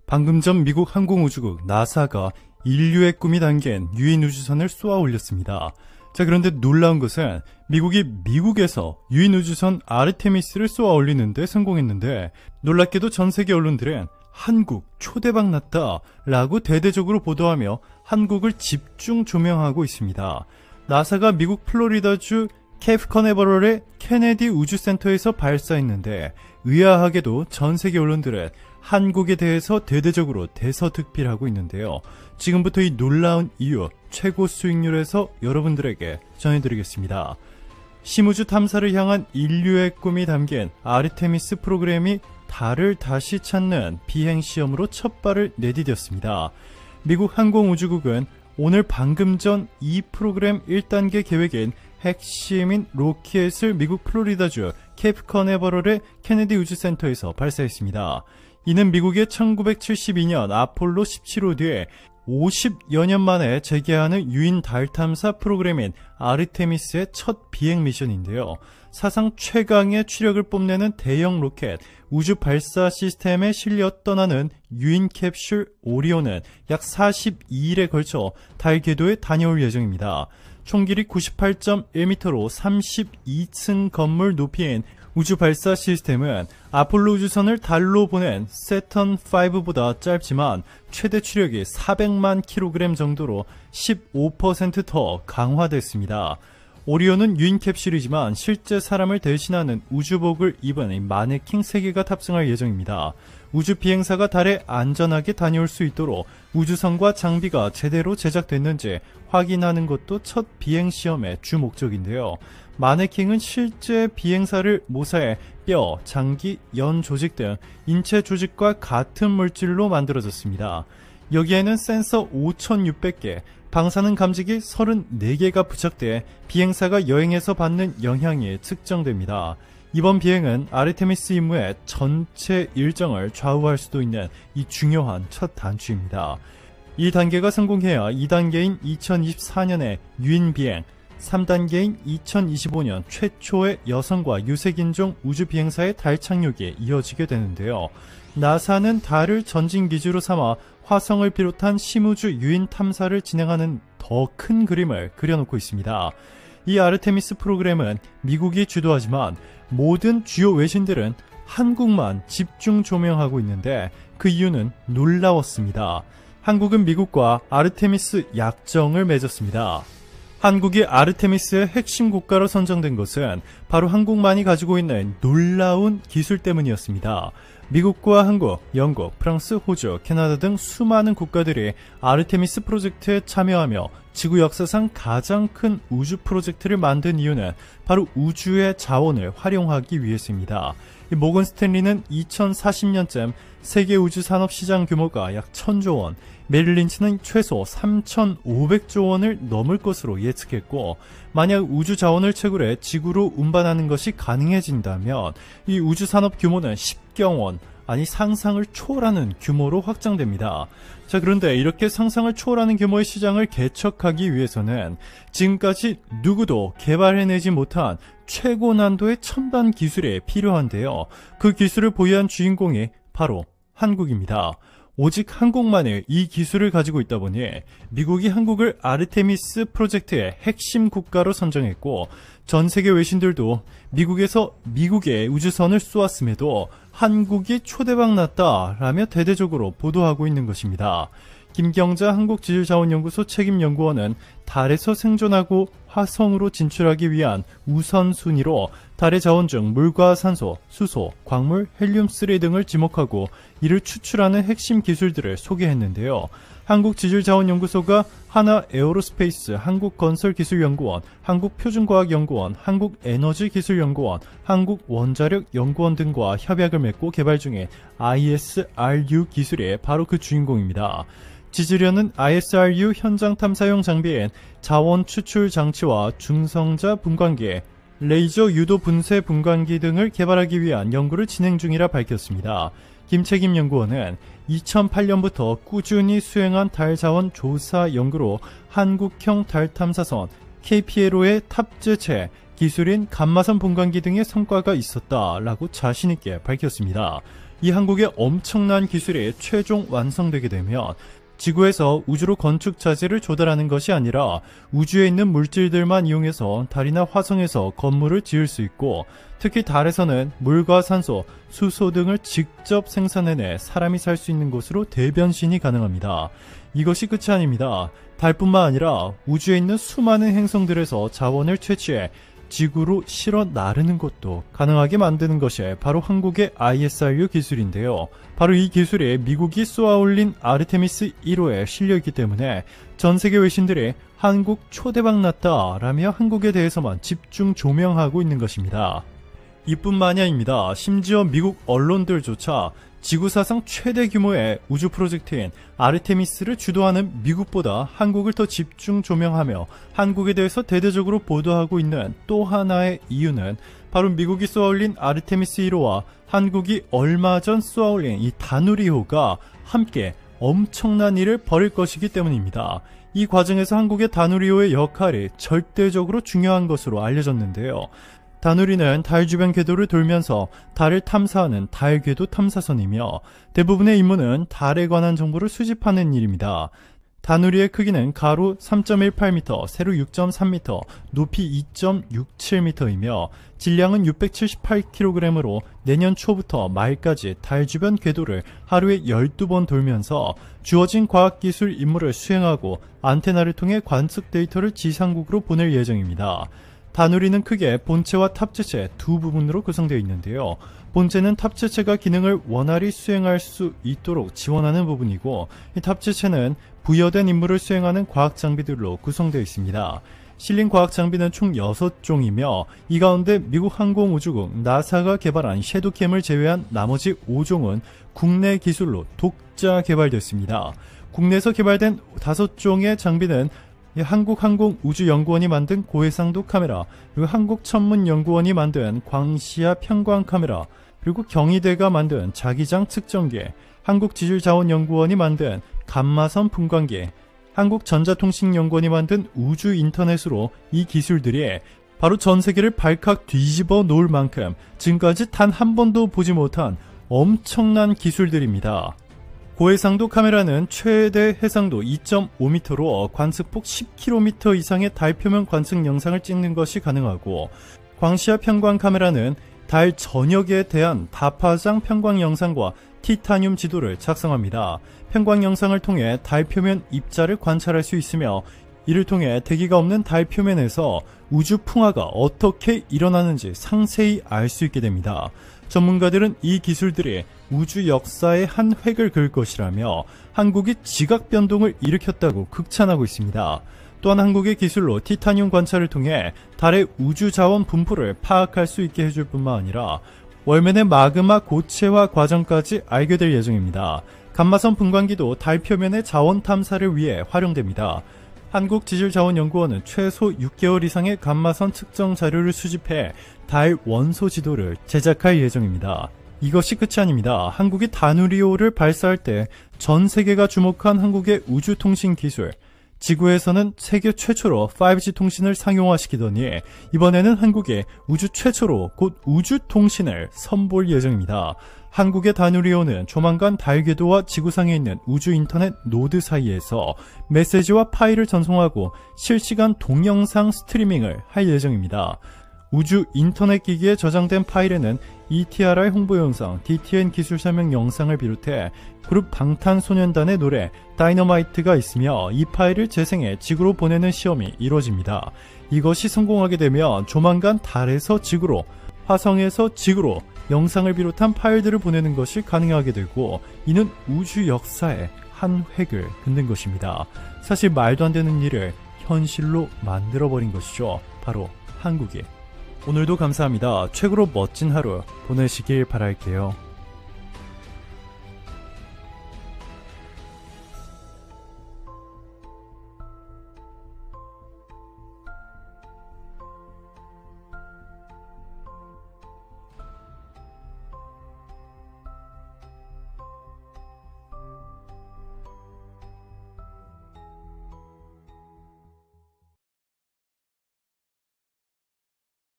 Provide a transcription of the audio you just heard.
방금 전 미국 항공우주국 나사가 인류의 꿈이 담긴 유인 우주선을 쏘아 올렸습니다. 자, 그런데 놀라운 것은 미국이 미국에서 유인 우주선 아르테미스를 쏘아 올리는데 성공했는데, 놀랍게도 전 세계 언론들은 한국 초대박 났다 라고 대대적으로 보도하며 한국을 집중 조명하고 있습니다. 나사가 미국 플로리다주 케이프 커네버럴의 케네디 우주센터에서 발사했는데, 의아하게도 전 세계 언론들은 한국에 대해서 대대적으로 대서특필하고 있는데요. 지금부터 이 놀라운 이유, 최고 수익률에서 여러분들에게 전해드리겠습니다. 심우주 탐사를 향한 인류의 꿈이 담긴 아르테미스 프로그램이 달을 다시 찾는 비행시험으로 첫 발을 내디뎠습니다. 미국 항공우주국은 오늘 방금 전 이 프로그램 1단계 계획인 핵심인 로켓을 미국 플로리다주 케이프 커네버럴의 케네디 우주센터에서 발사했습니다. 이는 미국의 1972년 아폴로 17호 뒤에 50여 년 만에 재개하는 유인 달 탐사 프로그램인 아르테미스의 첫 비행 미션인데요. 사상 최강의 추력을 뽐내는 대형 로켓 우주 발사 시스템에 실려 떠나는 유인 캡슐 오리온은 약 42일에 걸쳐 달 궤도에 다녀올 예정입니다. 총 길이 98.1m로 32층 건물 높이인 우주 발사 시스템은 아폴로 우주선을 달로 보낸 세턴5보다 짧지만 최대 추력이 400만 kg 정도로 15% 더 강화됐습니다. 오리온은 유인 캡슐이지만 실제 사람을 대신하는 우주복을 입은 마네킹 3개가 탑승할 예정입니다. 우주 비행사가 달에 안전하게 다녀올 수 있도록 우주선과 장비가 제대로 제작됐는지 확인하는 것도 첫 비행 시험의 주 목적인데요. 마네킹은 실제 비행사를 모사해 뼈, 장기, 연 조직 등 인체 조직과 같은 물질로 만들어졌습니다. 여기에는 센서 5,600개, 방사능 감지기 34개가 부착돼 비행사가 여행에서 받는 영향이 측정됩니다. 이번 비행은 아르테미스 임무의 전체 일정을 좌우할 수도 있는 이 중요한 첫 단추입니다. 이 단계가 성공해야 2단계인 2024년의 유인 비행, 3단계인 2025년 최초의 여성과 유색인종 우주비행사의 달 착륙이 이어지게 되는데요. 나사는 달을 전진 기지로 삼아 화성을 비롯한 심우주 유인 탐사를 진행하는 더 큰 그림을 그려놓고 있습니다. 이 아르테미스 프로그램은 미국이 주도하지만 모든 주요 외신들은 한국만 집중 조명하고 있는데 그 이유는 놀라웠습니다. 한국은 미국과 아르테미스 약정을 맺었습니다. 한국이 아르테미스의 핵심 국가로 선정된 것은 바로 한국만이 가지고 있는 놀라운 기술 때문이었습니다. 미국과 한국, 영국, 프랑스, 호주, 캐나다 등 수많은 국가들이 아르테미스 프로젝트에 참여하며 지구 역사상 가장 큰 우주 프로젝트를 만든 이유는 바로 우주의 자원을 활용하기 위해서입니다. 모건 스탠리는 2040년쯤 세계 우주 산업 시장 규모가 약 1,000조 원, 메릴 린치는 최소 3,500조 원을 넘을 것으로 예측했고, 만약 우주 자원을 채굴해 지구로 운반하는 것이 가능해진다면 이 우주 산업 규모는 10경원, 아니 상상을 초월하는 규모로 확장됩니다. 자, 그런데 이렇게 상상을 초월하는 규모의 시장을 개척하기 위해서는 지금까지 누구도 개발해내지 못한 최고 난도의 첨단 기술이 필요한데요. 그 기술을 보유한 주인공이 바로 한국입니다. 오직 한국만의 이 기술을 가지고 있다 보니 미국이 한국을 아르테미스 프로젝트의 핵심 국가로 선정했고, 전 세계 외신들도 미국에서 미국의 우주선을 쏘았음에도 한국이 초대박 났다 라며 대대적으로 보도하고 있는 것입니다. 김경자 한국지질자원연구소 책임연구원은 달에서 생존하고 화성으로 진출하기 위한 우선순위로 달의 자원 중 물과 산소, 수소, 광물, 헬륨3 등을 지목하고 이를 추출하는 핵심 기술들을 소개했는데요. 한국지질자원연구소가 하나에어로스페이스, 한국건설기술연구원, 한국표준과학연구원, 한국에너지기술연구원, 한국원자력연구원 등과 협약을 맺고 개발 중인 ISRU 기술이 바로 그 주인공입니다. 지질연은 ISRU 현장 탐사용 장비인 자원 추출 장치와 중성자 분광기, 레이저 유도 분쇄 분광기 등을 개발하기 위한 연구를 진행 중이라 밝혔습니다. 김책임 연구원은 2008년부터 꾸준히 수행한 달 자원 조사 연구로 한국형 달 탐사선 KPLO의 탑재체 기술인 감마선 분광기 등의 성과가 있었다라고 자신있게 밝혔습니다. 이 한국의 엄청난 기술이 최종 완성되게 되면 지구에서 우주로 건축 자재를 조달하는 것이 아니라 우주에 있는 물질들만 이용해서 달이나 화성에서 건물을 지을 수 있고, 특히 달에서는 물과 산소, 수소 등을 직접 생산해내 사람이 살 수 있는 곳으로 대변신이 가능합니다. 이것이 끝이 아닙니다. 달뿐만 아니라 우주에 있는 수많은 행성들에서 자원을 채취해 지구로 실어 나르는 것도 가능하게 만드는 것이 바로 한국의 ISRU 기술인데요. 바로 이 기술이 미국이 쏘아올린 아르테미스 1호에 실려있기 때문에 전 세계 외신들이 한국 초대박 났다 라며 한국에 대해서만 집중 조명하고 있는 것입니다. 이뿐만이 아닙니다. 심지어 미국 언론들조차 지구사상 최대 규모의 우주 프로젝트인 아르테미스를 주도하는 미국보다 한국을 더 집중 조명하며 한국에 대해서 대대적으로 보도하고 있는 또 하나의 이유는 바로 미국이 쏘아올린 아르테미스 1호와 한국이 얼마 전 쏘아올린 이 다누리호가 함께 엄청난 일을 벌일 것이기 때문입니다. 이 과정에서 한국의 다누리호의 역할이 절대적으로 중요한 것으로 알려졌는데요. 다누리는 달 주변 궤도를 돌면서 달을 탐사하는 달 궤도 탐사선이며 대부분의 임무는 달에 관한 정보를 수집하는 일입니다. 다누리의 크기는 가로 3.18m, 세로 6.3m, 높이 2.67m이며 질량은 678kg으로 내년 초부터 말까지 달 주변 궤도를 하루에 12번 돌면서 주어진 과학기술 임무를 수행하고 안테나를 통해 관측 데이터를 지상국으로 보낼 예정입니다. 다누리는 크게 본체와 탑재체 두 부분으로 구성되어 있는데요. 본체는 탑재체가 기능을 원활히 수행할 수 있도록 지원하는 부분이고, 이 탑재체는 부여된 임무를 수행하는 과학 장비들로 구성되어 있습니다. 실린 과학 장비는 총 6종이며 이 가운데 미국 항공우주국 나사가 개발한 섀도우캠을 제외한 나머지 5종은 국내 기술로 독자 개발됐습니다. 국내에서 개발된 5종의 장비는 한국항공우주연구원이 만든 고해상도 카메라, 그리고 한국천문연구원이 만든 광시야 편광 카메라, 그리고 경희대가 만든 자기장 측정기, 한국지질자원연구원이 만든 감마선 분광기, 한국전자통신연구원이 만든 우주인터넷으로 이 기술들이 바로 전 세계를 발칵 뒤집어 놓을 만큼 지금까지 단 한 번도 보지 못한 엄청난 기술들입니다. 고해상도 카메라는 최대 해상도 2.5m로 관측폭 10km 이상의 달 표면 관측 영상을 찍는 것이 가능하고, 광시야 편광 카메라는 달 전역에 대한 다파장 편광 영상과 티타늄 지도를 작성합니다. 편광 영상을 통해 달 표면 입자를 관찰할 수 있으며 이를 통해 대기가 없는 달 표면에서 우주 풍화가 어떻게 일어나는지 상세히 알 수 있게 됩니다. 전문가들은 이 기술들이 우주 역사의 한 획을 그을 것이라며 한국이 지각 변동을 일으켰다고 극찬하고 있습니다. 또한 한국의 기술로 티타늄 관찰을 통해 달의 우주 자원 분포를 파악할 수 있게 해줄 뿐만 아니라 월면의 마그마 고체화 과정까지 알게 될 예정입니다. 감마선 분광기도 달 표면의 자원 탐사를 위해 활용됩니다. 한국지질자원연구원은 최소 6개월 이상의 감마선 측정 자료를 수집해 달 원소 지도를 제작할 예정입니다. 이것이 끝이 아닙니다. 한국이 다누리호를 발사할 때 전 세계가 주목한 한국의 우주통신 기술, 지구에서는 세계 최초로 5G 통신을 상용화시키더니 이번에는 한국이 우주 최초로 곧 우주통신을 선보일 예정입니다. 한국의 다누리호는 조만간 달 궤도와 지구상에 있는 우주 인터넷 노드 사이에서 메시지와 파일을 전송하고 실시간 동영상 스트리밍을 할 예정입니다. 우주 인터넷 기기에 저장된 파일에는 ETRI 홍보 영상, DTN 기술 설명 영상을 비롯해 그룹 방탄소년단의 노래 다이너마이트가 있으며 이 파일을 재생해 지구로 보내는 시험이 이루어집니다. 이것이 성공하게 되면 조만간 달에서 지구로, 화성에서 지구로 영상을 비롯한 파일들을 보내는 것이 가능하게 되고, 이는 우주 역사의 한 획을 긋는 것입니다. 사실 말도 안 되는 일을 현실로 만들어버린 것이죠. 바로 한국이. 오늘도 감사합니다. 최고로 멋진 하루 보내시길 바랄게요.